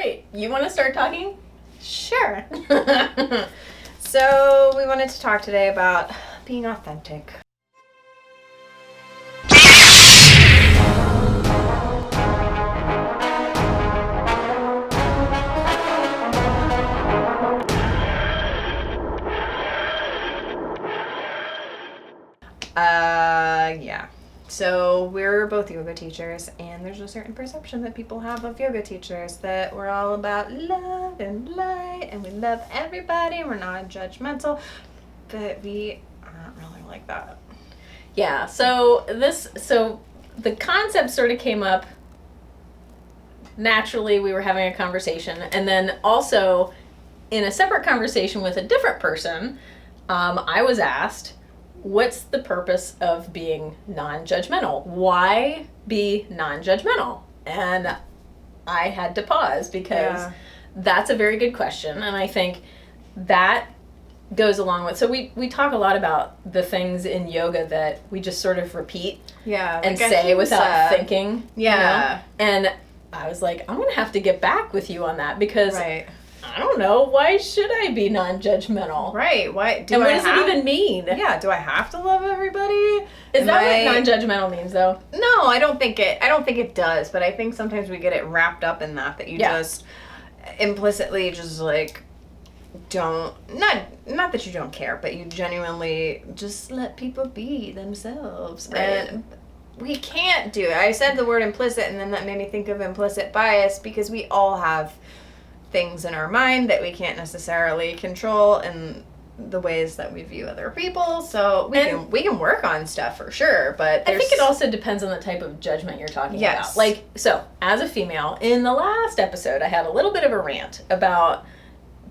right. You want to start talking? Sure. So we wanted to talk today about being authentic. Yeah. So we're both yoga teachers, and there's a certain perception that people have of yoga teachers that we're all about love and light, and we love everybody, and we're not judgmental, but we aren't really like that. Yeah. So the concept sort of came up naturally. We were having a conversation, and then also in a separate conversation with a different person, I was asked, what's the purpose of being non-judgmental? Why be non-judgmental? And I had to pause because that's a very good question. And I think that goes along with, so we talk a lot about the things in yoga that we just sort of repeat and like say without thinking. Yeah. You know? And I was like, I'm going to have to get back with you on that because I don't know. Why should I be non-judgmental? Right. Why? What does it even mean? Yeah. Do I have to love everybody? Is that what non-judgmental means, though? No, I don't think it does. But I think sometimes we get it wrapped up in that you just implicitly just like don't not that you don't care, but you genuinely just let people be themselves. Right. And we can't do it. I said the word implicit, and then that made me think of implicit bias because we all have things in our mind that we can't necessarily control in the ways that we view other people. So we can work on stuff for sure, but I think it also depends on the type of judgment you're talking about. Like, so as a female, in the last episode, I had a little bit of a rant about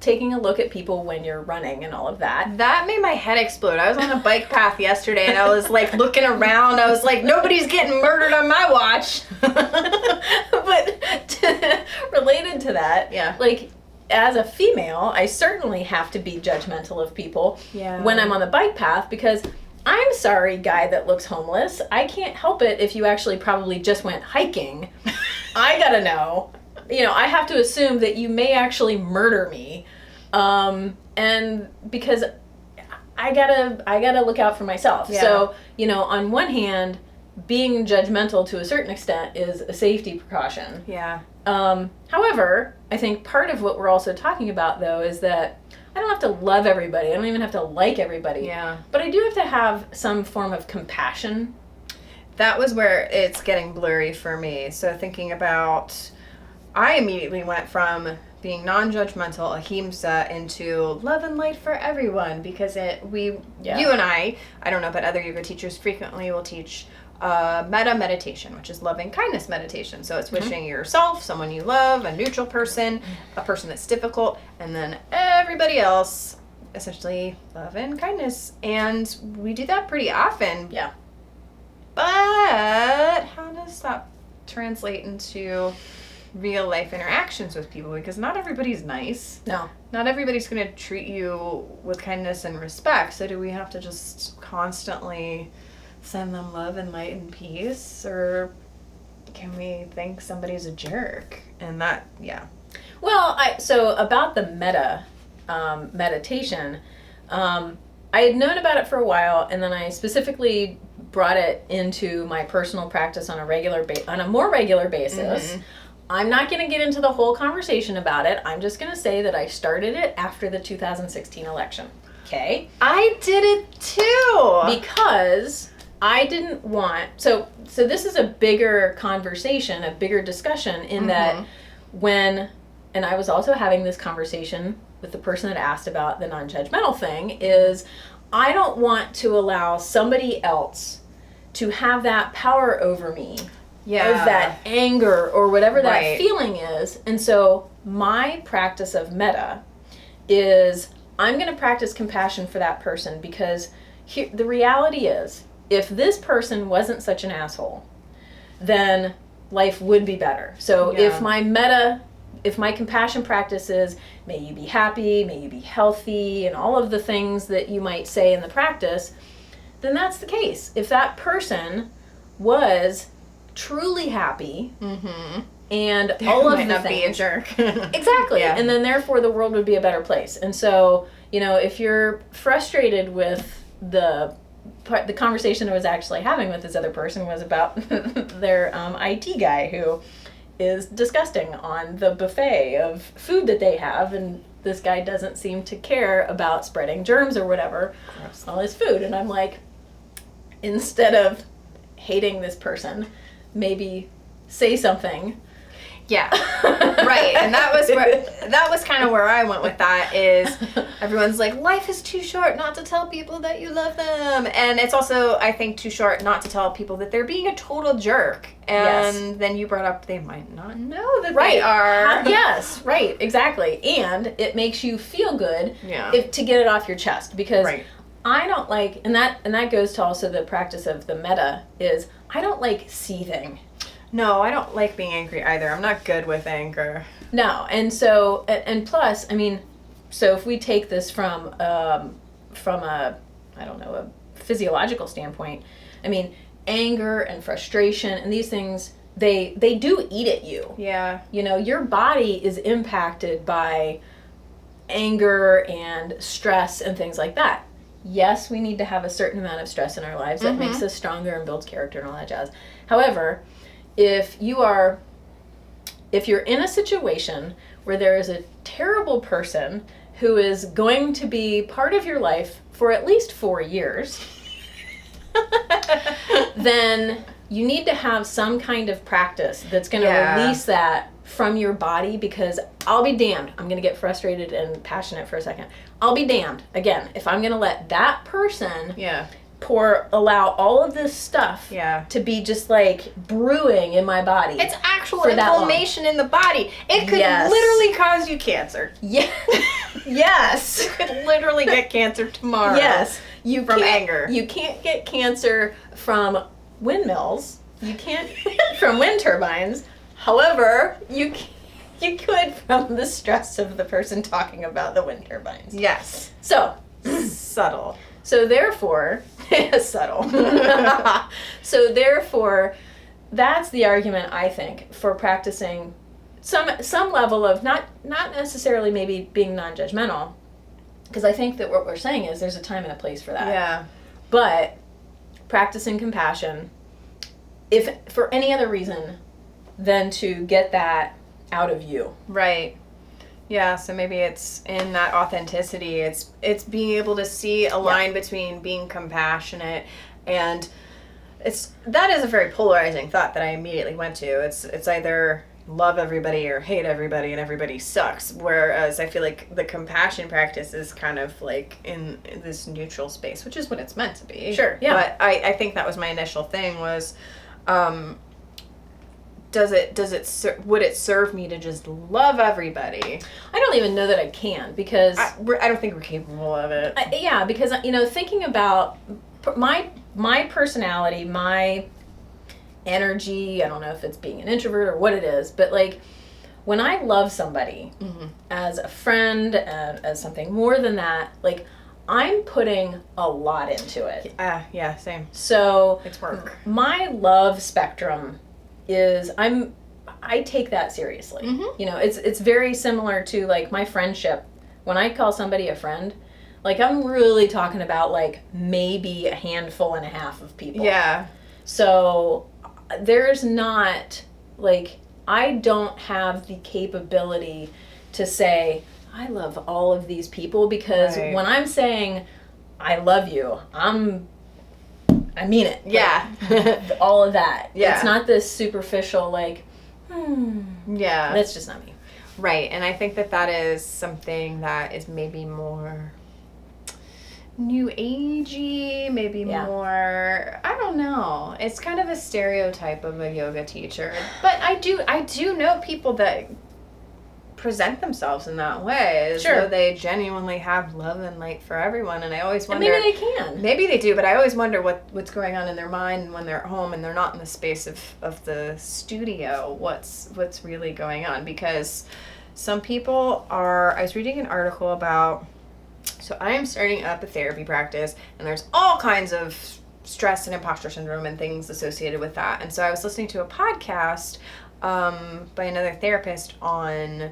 taking a look at people when you're running and all of that. That made my head explode. I was on a bike path yesterday and I was like looking around. I was like, nobody's getting murdered on my watch. But related to that, like as a female, I certainly have to be judgmental of people when I'm on the bike path because I'm sorry, guy that looks homeless. I can't help it if you actually probably just went hiking. I gotta know. You know, I have to assume that you may actually murder me. And because I gotta look out for myself. Yeah. So, you know, on one hand, being judgmental to a certain extent is a safety precaution. Yeah. However, I think part of what we're also talking about though is that I don't have to love everybody. I don't even have to like everybody. Yeah. But I do have to have some form of compassion. That was where it's getting blurry for me. So thinking about, I immediately went from being non-judgmental, ahimsa, into love and light for everyone because you and I don't know, but other yoga teachers frequently will teach Metta Meditation, which is loving kindness meditation. So it's wishing yourself, someone you love, a neutral person, a person that's difficult, and then everybody else, essentially love and kindness. And we do that pretty often. Yeah. But how does that translate into real life interactions with people? Because not everybody's nice. No. Not everybody's going to treat you with kindness and respect. So do we have to just constantly send them love and light and peace? Or can we think somebody's a jerk? And that, Well, so about the Metta meditation, I had known about it for a while, and then I specifically brought it into my personal practice on a more regular basis. Mm-hmm. I'm not going to get into the whole conversation about it. I'm just going to say that I started it after the 2016 election. Okay? I did it too. Because I didn't want... So this is a bigger conversation, a bigger discussion in that when... And I was also having this conversation with the person that asked about the non-judgmental thing, is I don't want to allow somebody else to have that power over me. Yeah. Of that anger or whatever that feeling is. And so my practice of metta is I'm going to practice compassion for that person because the reality is if this person wasn't such an asshole, then life would be better. So if my compassion practice is may you be happy, may you be healthy, and all of the things that you might say in the practice, then that's the case. If that person was truly happy and all of might the not things. be a jerk. Exactly. Yeah. And then therefore the world would be a better place. And so, if you're frustrated with the conversation I was actually having with this other person was about their IT guy who is disgusting on the buffet of food that they have, and this guy doesn't seem to care about spreading germs or whatever on his food. And I'm like, instead of hating this person, maybe say something. Yeah, right. And that was kind of where I went with that. Is everyone's like, life is too short not to tell people that you love them, and it's also, I think, too short not to tell people that they're being a total jerk. And then you brought up they might not know that they are. Yes, right, exactly. And it makes you feel good to get it off your chest, because I don't like, and that goes to also the practice of the metta, is I don't like seething. No, I don't like being angry either. I'm not good with anger. No, and so, and plus, I mean, so if we take this from a, I don't know, a physiological standpoint, I mean, anger and frustration and these things, they do eat at you. Yeah. Your body is impacted by anger and stress and things like that. Yes, we need to have a certain amount of stress in our lives that makes us stronger and builds character and all that jazz. However, if you're in a situation where there is a terrible person who is going to be part of your life for at least 4 years, then you need to have some kind of practice that's going to release that from your body, because I'll be damned. I'm going to get frustrated and passionate for a second. I'll be damned, again, if I'm going to let that person allow all of this stuff to be just like brewing in my body. It's actual inflammation in the body. It could literally cause you cancer. Yeah. Yes. You could literally get cancer tomorrow. Yes. From anger. You can't get cancer from windmills. You can't from wind turbines. However, you could from the stress of the person talking about the wind turbines. Yes. So, subtle. So therefore, subtle. So therefore, that's the argument, I think, for practicing some level of not necessarily maybe being non-judgmental, because I think that what we're saying is there's a time and a place for that. Yeah. But practicing compassion, if for any other reason than to get that out of you. Right. Yeah, so maybe it's in that authenticity. It's being able to see a line between being compassionate and that is a very polarizing thought that I immediately went to. It's either love everybody or hate everybody and everybody sucks. Whereas I feel like the compassion practice is kind of like in this neutral space, which is what it's meant to be. Sure, yeah. But I think that was my initial thing was, would it serve me to just love everybody? I don't even know that I can, because I don't think we're capable of it. Because thinking about my personality, my energy, I don't know if it's being an introvert or what it is, but like when I love somebody as a friend, as something more than that, like I'm putting a lot into it. Yeah, same. So it's work. My love spectrum is I take that seriously. It's very similar to like my friendship. When I call somebody a friend, like I'm really talking about like maybe a handful and a half of people. Yeah. So there's not like, I don't have the capability to say I love all of these people, because when I'm saying I love you, I mean it. Yeah. Like, all of that. Yeah. It's not this superficial like, Yeah. That's just not me. Right. And I think that is something that is maybe more new agey, maybe more, I don't know. It's kind of a stereotype of a yoga teacher. But I do know people that present themselves in that way. So they genuinely have love and light for everyone. And I always wonder, and maybe they can. Maybe they do, but I always wonder what's going on in their mind when they're at home and they're not in the space of the studio. What's really going on? Because some people I was reading an article about, so I am starting up a therapy practice, and there's all kinds of stress and imposter syndrome and things associated with that. And so I was listening to a podcast by another therapist on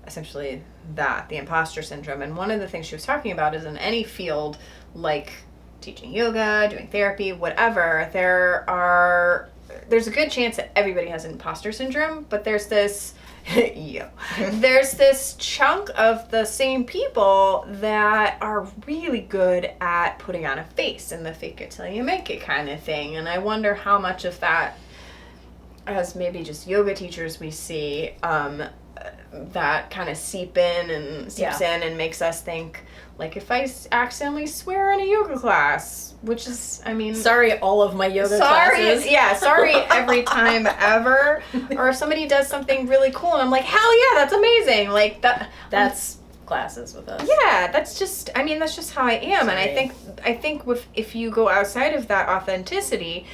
essentially the imposter syndrome. And one of the things she was talking about is in any field, like teaching yoga, doing therapy, whatever, there's a good chance that everybody has imposter syndrome, but there's this there's this chunk of the same people that are really good at putting on a face and the fake it till you make it kind of thing. And I wonder how much of that, as maybe just yoga teachers we see, that kind of seeps in and makes us think, like, if I accidentally swear in a yoga class, which is, I mean... Sorry, all of my yoga classes. Yeah, sorry every time ever. Or if somebody does something really cool and I'm like, hell yeah, that's amazing. Like, that's classes with us. Yeah, that's just how I am. Sorry. And I think if you go outside of that authenticity,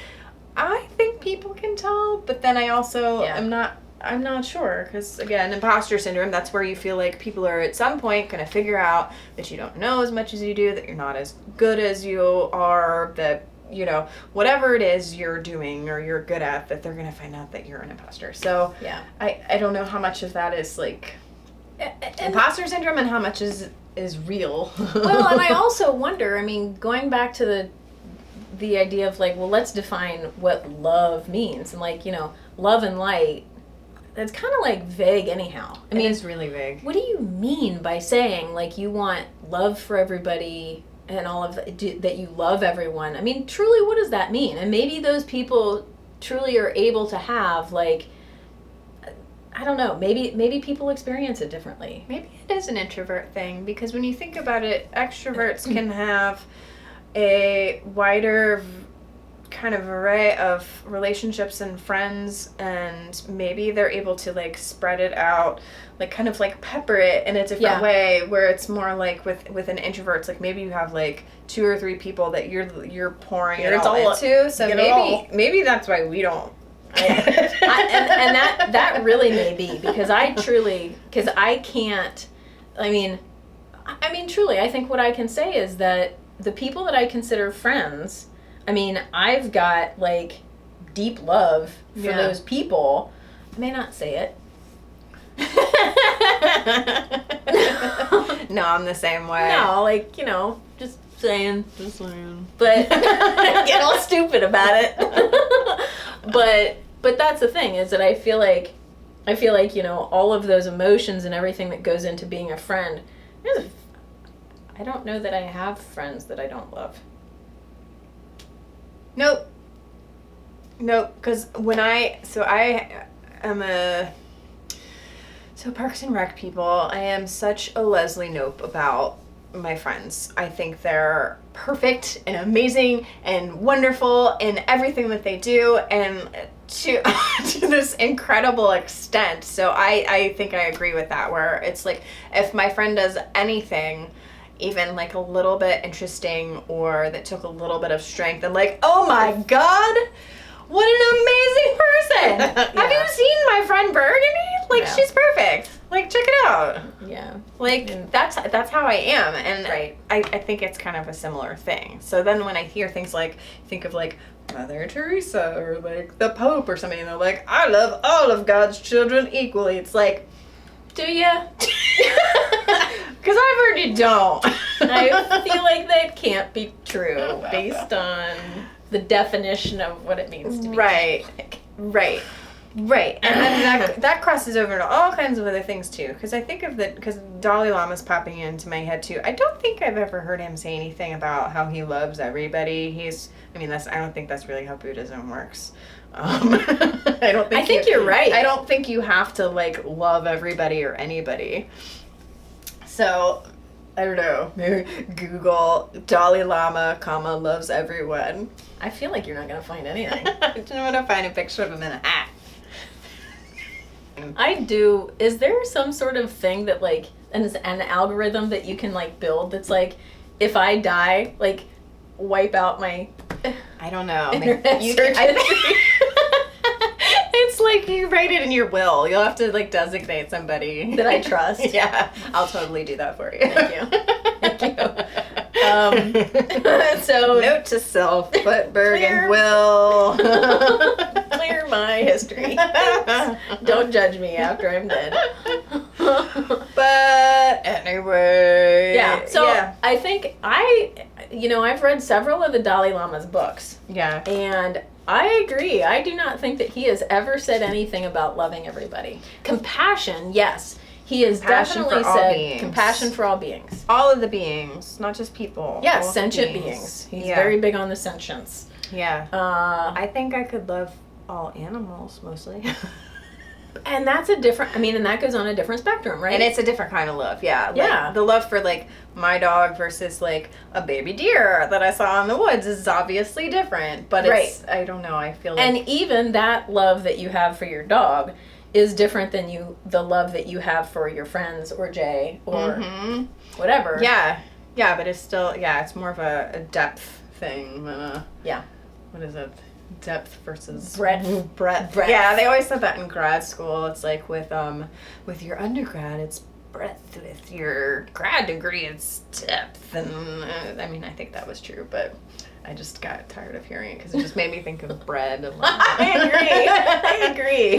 I think people can tell, but then I also I'm not sure, because again, imposter syndrome, that's where you feel like people are at some point going to figure out that you don't know as much as you do, that you're not as good as you are, that, you know, whatever it is you're doing or you're good at, that they're going to find out that you're an imposter. So yeah, I don't know how much of that is like imposter syndrome and how much is real. Well, and I also wonder, I mean, going back to the idea of like, well, let's define what love means, and like, you know, love and light, that's kind of like vague anyhow. I mean, it's really vague. What do you mean by saying like you want love for everybody and all of that you love everyone? I mean, truly, what does that mean? And maybe those people truly are able to have like, I don't know, maybe people experience it differently. Maybe it is an introvert thing, because when you think about it, extroverts can have a wider kind of array of relationships and friends, and maybe they're able to like spread it out, like kind of like pepper it in a different way, where it's more like with an introvert, it's like maybe you have like 2 or 3 people that you're pouring it all into. So maybe that's why we don't. and that really may be, because I can't, I mean truly, I think what I can say is that the people that I consider friends, I mean, I've got like deep love for those people. I may not say it. No, I'm the same way. No, like, you know, just saying. But get all stupid about it. But that's the thing, is that I feel like, you know, all of those emotions and everything that goes into being a friend, I don't know that I have friends that I don't love. Nope, because I am Parks and Rec people, I am such a Leslie Knope about my friends. I think they're perfect and amazing and wonderful in everything that they do, and to this incredible extent. So I think I agree with that, where it's like, if my friend does anything even like a little bit interesting or that took a little bit of strength, I'm like, oh my God, what an amazing person. Have you seen my friend Burg? Like, she's perfect. Like, check it out. Yeah. Like, that's how I am. And I think it's kind of a similar thing. So then when I hear things like, think of like Mother Teresa or like the Pope or something, and they're like, I love all of God's children equally. It's like, do ya? Because I've heard you don't. I feel like that can't be true based on the definition of what it means to be Catholic. Right. And then that crosses over to all kinds of other things too. Because I think because Dalai Lama's popping into my head too. I don't think I've ever heard him say anything about how he loves everybody. I don't think that's really how Buddhism works. I think you're right. I don't think you have to like love everybody or anybody. So, I don't know. Maybe Google Dalai Lama, loves everyone. I feel like you're not going to find anything. I'm going to find a picture of him in a hat. I do. Is there some sort of thing that like, an algorithm that you can like build that's like, if I die, like, wipe out my... I don't know. Search It's like you write it in your will. You'll have to like designate somebody that I trust. Yeah, I'll totally do that for you. Thank you. So note to self: put Burg in will. clear my history. Don't judge me after I'm dead. But anyway. Yeah. So I think I've read several of the Dalai Lama's books. Yeah. And I agree. I do not think that he has ever said anything about loving everybody. Compassion, yes. He has definitely said compassion for all beings. All of the beings, not just people. Yeah, sentient beings. He's very big on the sentience. Yeah. I think I could love all animals mostly. And that's and that goes on a different spectrum, right? And it's a different kind of love, yeah. Yeah. Like, the love for, like, my dog versus, like, a baby deer that I saw in the woods is obviously different. But it's, I don't know, I feel like... And even that love that you have for your dog is different than the love that you have for your friends or Jay or whatever. Yeah. Yeah, but it's still, it's more of a depth thing than a... Yeah. What is it? Depth versus breadth. Yeah, they always said that in grad school. It's like with your undergrad, it's breadth. With your grad degree, it's depth. And I think that was true, but I just got tired of hearing it because it just made me think of bread. I agree.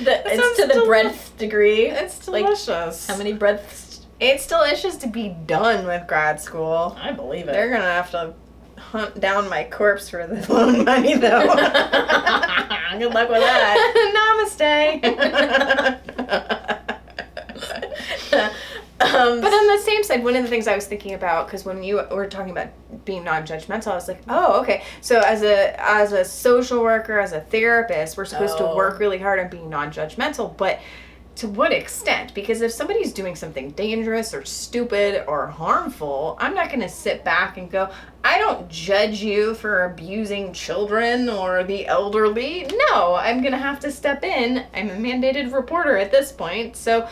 It's to the breadth degree. It's delicious. Like, how many breadths? It's delicious to be done with grad school. I believe it. They're gonna have to hunt down my corpse for the loan money, though. Good luck with that. Namaste. But on the same side, one of the things I was thinking about, because when you were talking about being non-judgmental, I was like, oh, okay. So as a social worker, as a therapist, we're supposed to work really hard on being non-judgmental, but to what extent? Because if somebody's doing something dangerous or stupid or harmful, I'm not going to sit back and go, I don't judge you for abusing children or the elderly. No, I'm going to have to step in. I'm a mandated reporter at this point. So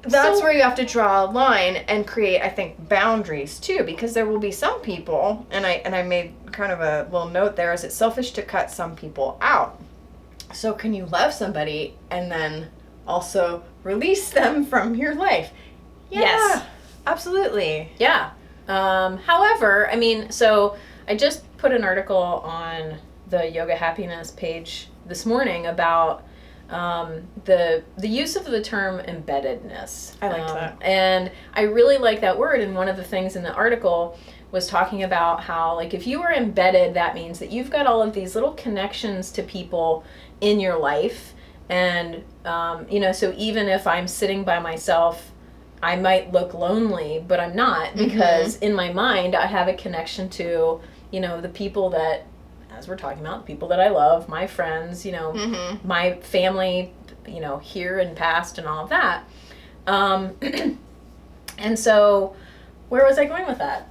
that's where you have to draw a line and create, I think, boundaries too, because there will be some people, and I made kind of a little note there, is it selfish to cut some people out? So can you love somebody and then also release them from your life? Yeah, yes. Absolutely. Yeah. However, so I just put an article on the Yoga Happiness page this morning about the use of the term embeddedness. I like that. And I really like that word, and one of the things in the article was talking about how, like, if you are embedded, that means that you've got all of these little connections to people in your life. And, so even if I'm sitting by myself, I might look lonely, but I'm not, because in my mind, I have a connection to, the people that, as we're talking about, the people that I love, my friends, my family, here and past and all of that. And so where was I going with that?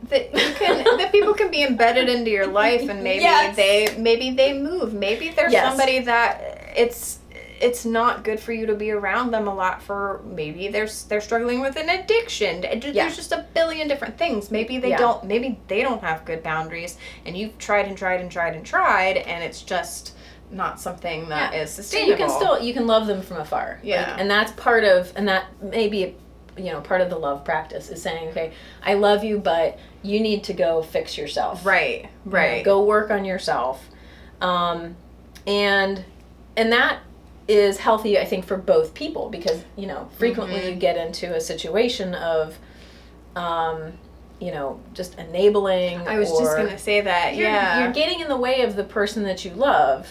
That people can be embedded into your life, and maybe they move. Maybe there's somebody that it's not good for you to be around them a lot, for maybe they're struggling with an addiction. There's just a billion different things. Maybe they don't have good boundaries, and you've tried and tried and tried and tried, and it's just not something that is sustainable. So you can love them from afar. Yeah. And that's part of, and that may be, part of the love practice is saying, okay, I love you, but you need to go fix yourself. Right. Go work on yourself. And that is healthy, I think, for both people, because, frequently you get into a situation of, just enabling. I was just going to say that, You're getting in the way of the person that you love.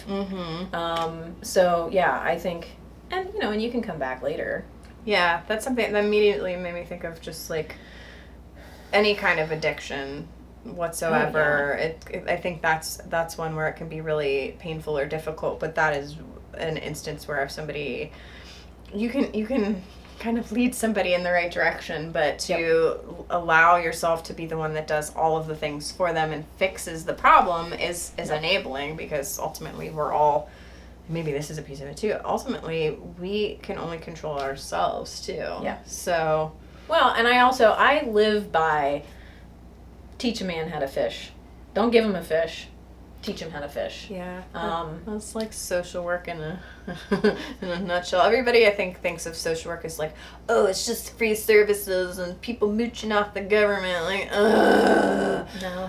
So, I think, and you can come back later. Yeah, that's something that immediately made me think of just, like, any kind of addiction whatsoever. I think that's one where it can be really painful or difficult, but that is an instance where if somebody, you can kind of lead somebody in the right direction, but to allow yourself to be the one that does all of the things for them and fixes the problem is enabling, because ultimately we're all, maybe this is a piece of it too, ultimately we can only control ourselves too. Yeah. So. Well, and I live by teach a man how to fish. Don't give him a fish. teach them how to fish. Yeah. That's like social work in a in a nutshell. Everybody, I think, thinks of social work as like, oh, it's just free services and people mooching off the government. Like,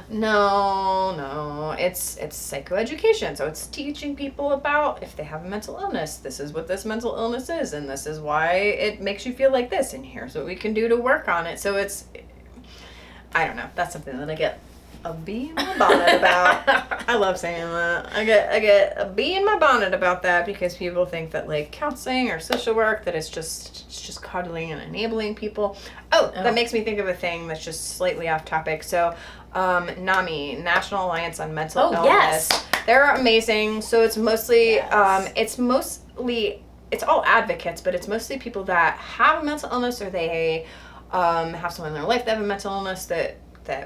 no. It's psychoeducation. So it's teaching people about if they have a mental illness, this is what this mental illness is, and this is why it makes you feel like this, and here's what we can do to work on it. So it's, I don't know. That's something that I get a bee in my bonnet about. I love saying that. I get a bee in my bonnet about that because people think that like counseling or social work, that it's just coddling and enabling people. Oh, that makes me think of a thing that's just slightly off topic. So NAMI, National Alliance on Mental Illness. Yes. They're amazing. So it's mostly Yes. it's all advocates, but it's mostly people that have a mental illness, or they have someone in their life that have a mental illness, that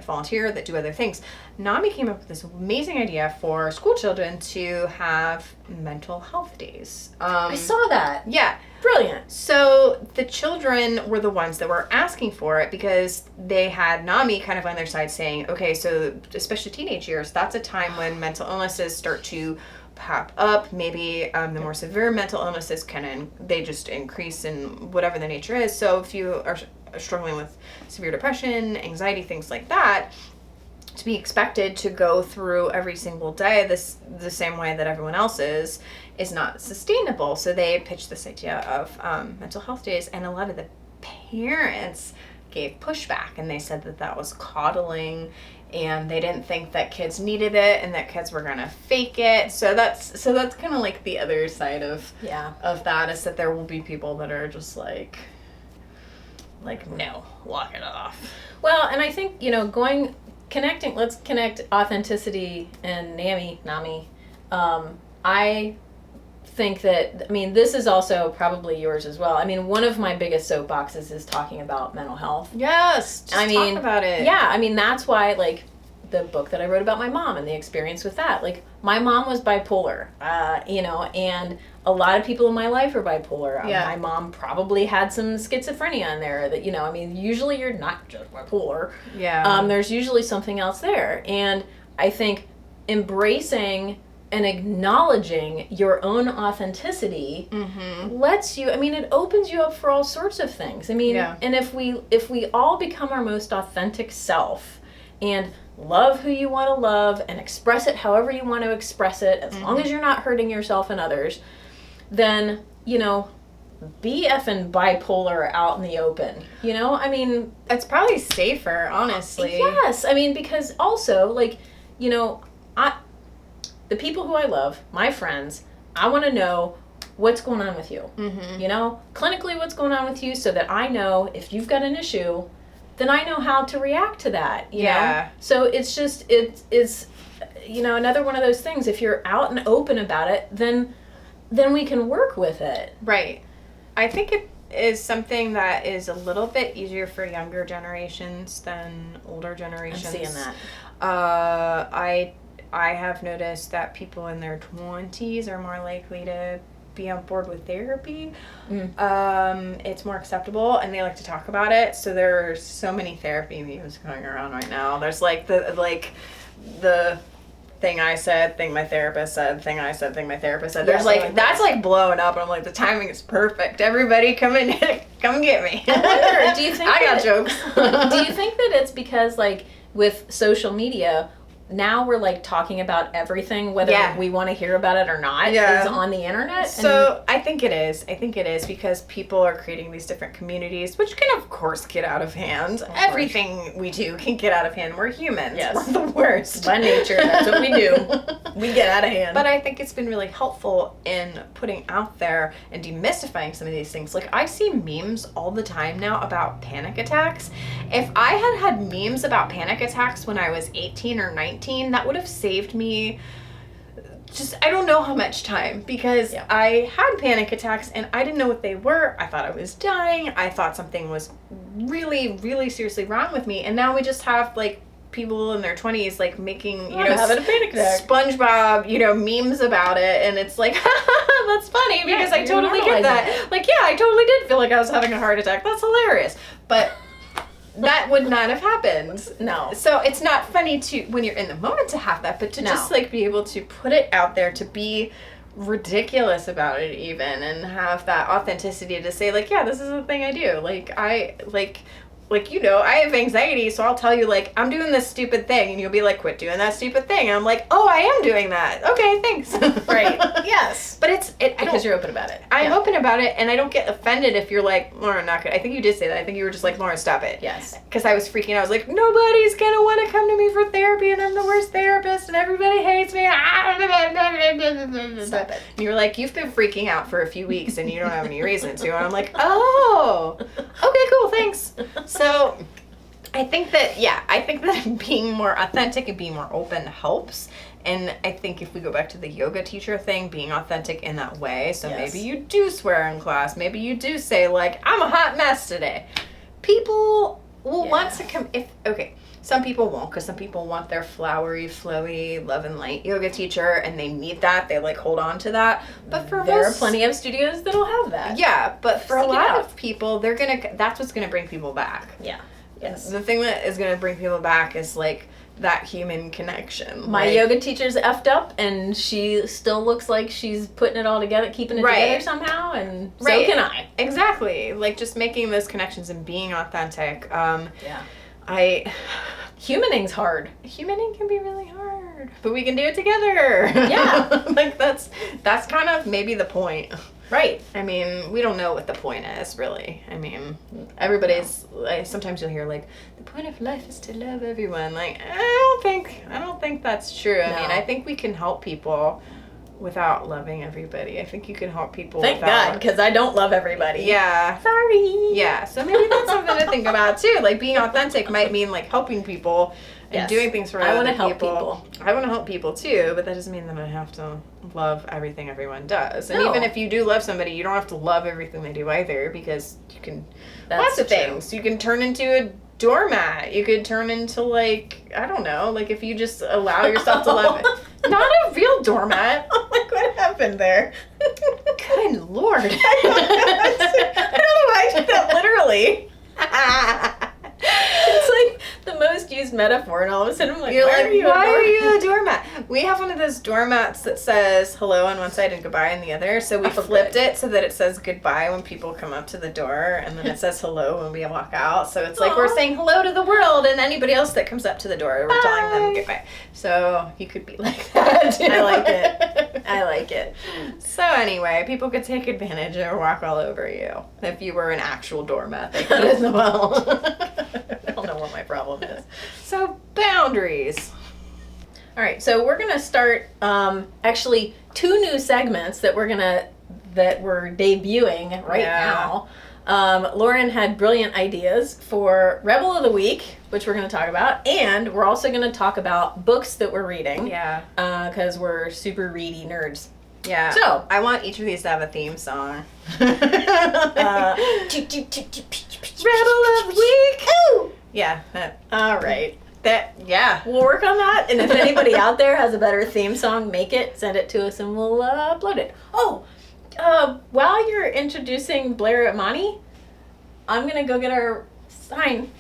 volunteer, that do other things. NAMI came up with this amazing idea for school children to have mental health days. I saw that. Yeah. Brilliant. So the children were the ones that were asking for it because they had NAMI kind of on their side saying, okay, so especially teenage years, that's a time when mental illnesses start to pop up. Maybe the more severe mental illnesses they just increase in whatever the nature is. So if you are struggling with severe depression, anxiety, things like that, to be expected to go through every single day the same way that everyone else is not sustainable. So they pitched this idea of mental health days, and a lot of the parents gave pushback, and they said that was coddling, and they didn't think that kids needed it, and that kids were gonna fake it. So that's kind of like the other side of that, is that there will be people that are just like no, walk it off. Well, and I think, let's connect authenticity and NAMI. I think that, this is also probably yours as well. One of my biggest soapboxes is talking about mental health. Yes, talk about it. Yeah, that's why, the book that I wrote about my mom and the experience with that. My mom was bipolar, and a lot of people in my life are bipolar. My mom probably had some schizophrenia in there that, usually you're not just bipolar. Yeah. There's usually something else there. And I think embracing and acknowledging your own authenticity lets you, it opens you up for all sorts of things. And if we all become our most authentic self and love who you want to love and express it however you want to express it, as long as you're not hurting yourself and others, then, be effing bipolar out in the open. It's probably safer, honestly. Yes. Because also, the people who I love, my friends, I want to know what's going on with you. Clinically what's going on with you, so that I know if you've got an issue, then I know how to react to that. You know? So it's just, it's another one of those things. If you're out and open about it, then we can work with it. Right. I think it is something that is a little bit easier for younger generations than older generations. I'm seeing that. I have noticed that people in their 20s are more likely to be on board with therapy. It's more acceptable, and they like to talk about it. So there's so many therapy memes going around right now. There's the thing I said, thing my therapist said, thing I said, thing my therapist said. There's that's blowing up, and I'm like, the timing is perfect. Everybody come in, come get me. I wonder, do you think I got jokes. Do you think that it's because with social media, now we're talking about everything, whether we want to hear about it or not, is on the internet? So I think it is because people are creating these different communities, which can of course get out of hand. Everything we do can get out of hand. We're humans. Yes. We're the worst. By nature, that's what we do. We get out of hand. But I think it's been really helpful in putting out there and demystifying some of these things. I see memes all the time now about panic attacks. If I had memes about panic attacks when I was 18 or 19, that would have saved me I don't know how much time, because I had panic attacks and I didn't know what they were. I thought I was dying. I thought something was really, really seriously wrong with me. And now we just have people in their 20s making having a panic attack. SpongeBob memes about it, and it's that's funny because I totally get that. I totally did feel like I was having a heart attack. That's hilarious. But that would not have happened. No. So it's not funny to, when you're in the moment, to have that, but to just like be able to put it out there, to be ridiculous about it even, and have that authenticity to say like, yeah, this is the thing I do. Like, you know, I have anxiety, so I'll tell you, like, I'm doing this stupid thing, and you'll be like, quit doing that stupid thing. And I'm like, oh, I am doing that. Okay, thanks. Right. Yes. But because you're open about it. I'm open about it, and I don't get offended if you're like, Lauren, not good. I think you did say that. I think you were just like, Lauren, stop it. Yes. Because I was freaking out. I was like, nobody's going to want to come to me for therapy, and I'm the worst therapist, and everybody hates me. Stop it. And you were like, you've been freaking out for a few weeks, and you don't have any reason to. And I'm like, oh, okay, cool, thanks. So I think that being more authentic and being more open helps. And I think if we go back to the yoga teacher thing, being authentic in that way, so maybe you do swear in class, maybe you do say like, I'm a hot mess today. People will want to come, some people won't, because some people want their flowery, flowy, love and light yoga teacher, and they need that. They like hold on to that. But for there are plenty of studios that'll have that. Yeah, but for a lot of people, that's what's gonna bring people back. Yeah. Yes. The thing that is gonna bring people back is like that human connection. My yoga teacher's effed up, and she still looks like she's putting it all together, keeping it together somehow, and so can I. Exactly. Like just making those connections and being authentic. Humaning's hard. Humaning can be really hard, but we can do it together. Yeah. Like that's kind of maybe the point. Right. I mean, we don't know what the point is, really. I mean, sometimes you'll hear like, the point of life is to love everyone. Like, I don't think that's true. I mean, I think we can help people without loving everybody. I think you can help people. Thank God, because I don't love everybody. Yeah. Sorry. Yeah. So maybe that's something to think about too. Like being authentic might mean like helping people and doing things for other people. I want to help people. I want to help people too, but that doesn't mean that I have to love everything everyone does. And even if you do love somebody, you don't have to love everything they do either, because you can lots of things. You can turn into a doormat. You could turn into like, I don't know, like if you just allow yourself to love it. Not a real doormat. Like what happened there? Good Lord. I don't know why I did that literally. It's like the most used metaphor, and all of a sudden I'm like, why are you a doormat? We have one of those doormats that says hello on one side and goodbye on the other, so we flipped it so that it says goodbye when people come up to the door, and then it says hello when we walk out. So it's like we're saying hello to the world, and anybody else that comes up to the door, we're telling them goodbye. So you could be like that. I like it. I like it. So anyway, people could take advantage or walk all over you. If you were an actual doormat, they could as well. I don't know what my problem is. So boundaries. All right, so we're gonna start actually 2 new segments that we're debuting right now. Lauren had brilliant ideas for Rebel of the Week, which we're going to talk about, and we're also going to talk about books that we're reading. Yeah. Because we're super ready nerds. Yeah. So I want each of these to have a theme song. Rebel of the Week. Ooh. Yeah. All right. We'll work on that, and if anybody out there has a better theme song, send it to us, and we'll upload it. While you're introducing Blair Amani, I'm gonna go get our sign.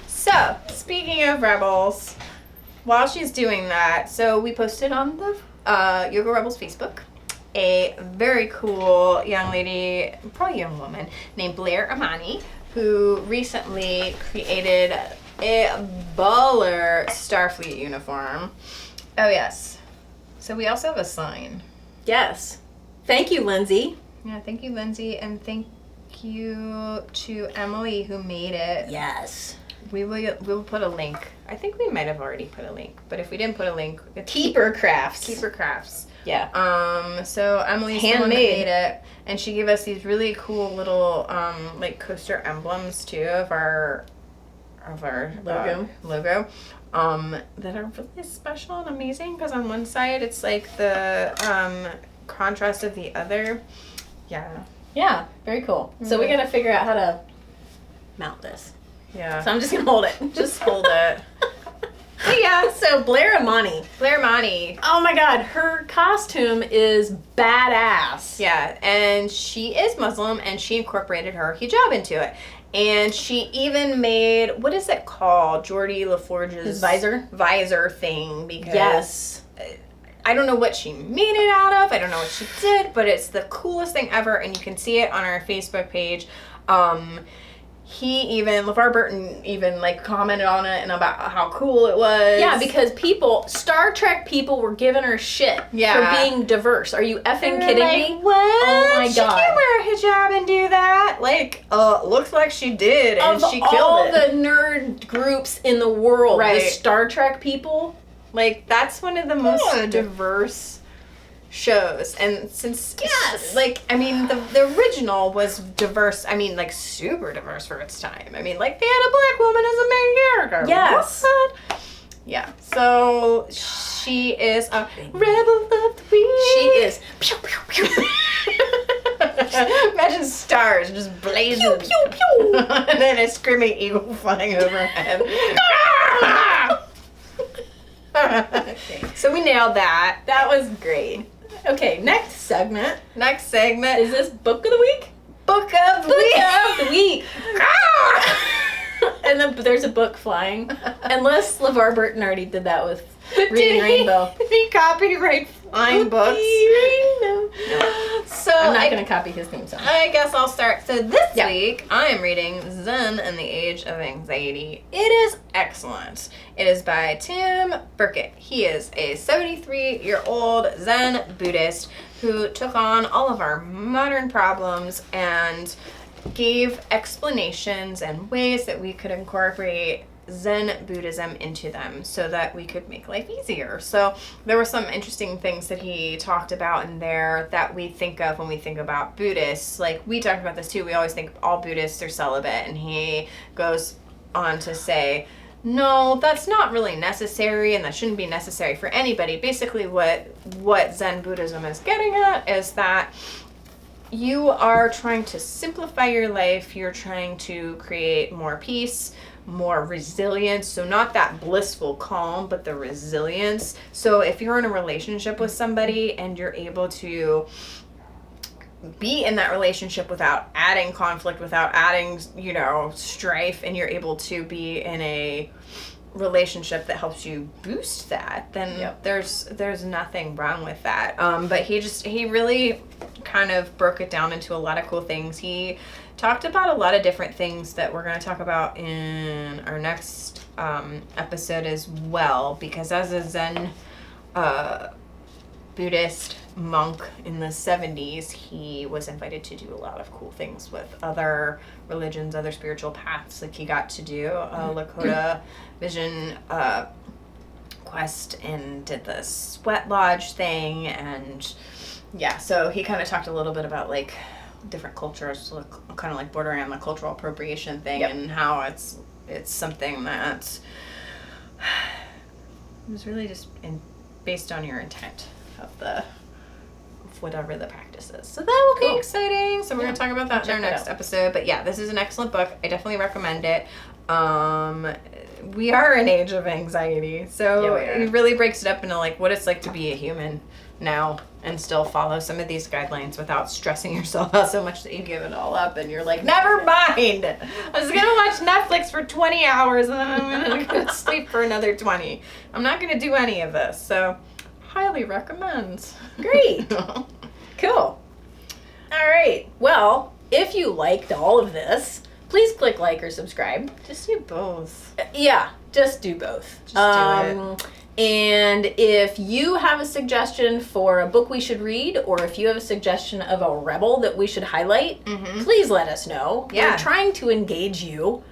So, speaking of Rebels, while she's doing that, so we posted on the Yoga Rebels Facebook a very cool young lady, probably young woman, named Blair Amani, who recently created a baller Starfleet uniform. Oh yes. So we also have a sign. Yes. Thank you, Lindsay. Yeah, thank you, Lindsay, and thank you to Emily who made it. Yes. We'll put a link. I think we might have already put a link, but if we didn't put a link, it's Keeper Crafts. Yeah. So Emily's the one that made it, and she gave us these really cool little like coaster emblems too of our logo. That are really special and amazing, because on one side it's like the contrast of the other. Yeah, very cool. Mm-hmm. So we gotta figure out how to mount this. Yeah. So I'm just gonna hold it. Just hold it. Yeah. So Blair Imani. Blair Imani. Oh my God, her costume is badass. Yeah, and she is Muslim, and she incorporated her hijab into it. And she even made, what is it called? Geordie LaForge's His visor thing, because Yes. I don't know what she made it out of. I don't know what she did, but it's the coolest thing ever, and you can see it on our Facebook page. LeVar Burton even like commented on it and about how cool it was. Yeah, because Star Trek people were giving her shit for being diverse. Are you effing kidding me? What? Oh my God. She can't wear a hijab and do that. Like, looks like she did, and she killed it. Of all the nerd groups in the world, right. The Star Trek people, like, that's one of the most diverse shows. And since, like, I mean, the original was diverse, I mean, like, super diverse for its time. I mean, like, they had a black woman as a main character. Yes. What? Yeah. So, she is a rebel of the week. She is. Pew, pew, pew. Imagine stars just blazing. Pew, pew, pew. And then a screaming eagle flying overhead. Okay. So we nailed that. That was great. Okay, next segment. Next segment Is this Book of the Week? Book of the Week. Book of the Week. And then there's a book flying. Unless LeVar Burton already did that with Reading Rainbow. Did he copyright flying books? Rainbow. So I'm not going to copy his theme song. I guess I'll start. So this week, I am reading Zen and the Age of Anxiety. It is excellent. It is by Tim Burkett. He is a 73-year-old Zen Buddhist who took on all of our modern problems and gave explanations and ways that we could incorporate Zen Buddhism into them so that we could make life easier. So there were some interesting things that he talked about in there that we think of when we think about Buddhists. Like, we talked about this too. We always think all Buddhists are celibate, and he goes on to say, no, that's not really necessary, and that shouldn't be necessary for anybody. Basically what Zen Buddhism is getting at is that you are trying to simplify your life. You're trying to create more peace, more resilience. So not that blissful calm, but the resilience. So if you're in a relationship with somebody and you're able to be in that relationship without adding conflict, without adding, strife, and you're able to be in a relationship that helps you boost that, then there's nothing wrong with that. But he really kind of broke it down into a lot of cool things. He talked about a lot of different things that we're going to talk about in our next episode as well, because as a Zen Buddhist monk in the 70s, he was invited to do a lot of cool things with other religions, other spiritual paths. Like, he got to do a Lakota vision quest and did the sweat lodge thing, and so he kind of talked a little bit about like different cultures, kind of like bordering on the cultural appropriation thing, and how it's something that was really just based on your intent of whatever the practice is. So that will be exciting. So we're going to talk about that in our next episode. But this is an excellent book. I definitely recommend it. We are an age of anxiety. So it really breaks it up into like what it's like to be a human now and still follow some of these guidelines without stressing yourself out so much that you give it all up and you're like, never mind. I'm just going to watch Netflix for 20 hours and then I'm going to go to sleep for another 20. I'm not going to do any of this. So highly recommend. Great. Cool. All right. Well, if you liked all of this, please click like or subscribe. Just do both. Yeah, just do both. Just do it. And if you have a suggestion for a book we should read, or if you have a suggestion of a rebel that we should highlight, please let us know. Yeah. We're trying to engage you.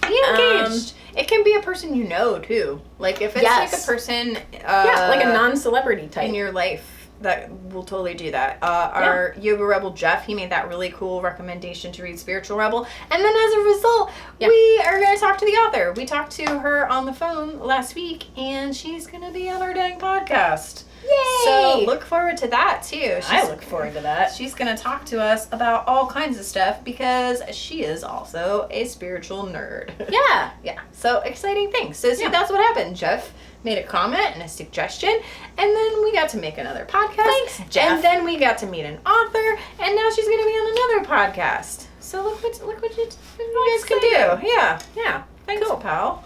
Be engaged. It can be a person you know, too. Like, if it's like a person... like a non-celebrity type. In your life, that will totally do that. Our Yoga Rebel Jeff, he made that really cool recommendation to read Spiritual Rebel. And then as a result, we are going to talk to the author. We talked to her on the phone last week, and she's going to be on our dang podcast. Yay! So look forward to that too. I look forward to that. She's going to talk to us about all kinds of stuff because she is also a spiritual nerd. Yeah. Yeah. So exciting things. So see, that's what happened. Jeff made a comment and a suggestion, and then we got to make another podcast. Thanks, Jeff. And then we got to meet an author, and now she's going to be on another podcast. So look what you guys can do. Yeah. Yeah. Thanks, Cool. pal.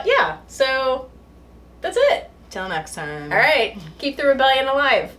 Yeah. So that's it. Till next time. All right. Keep the rebellion alive.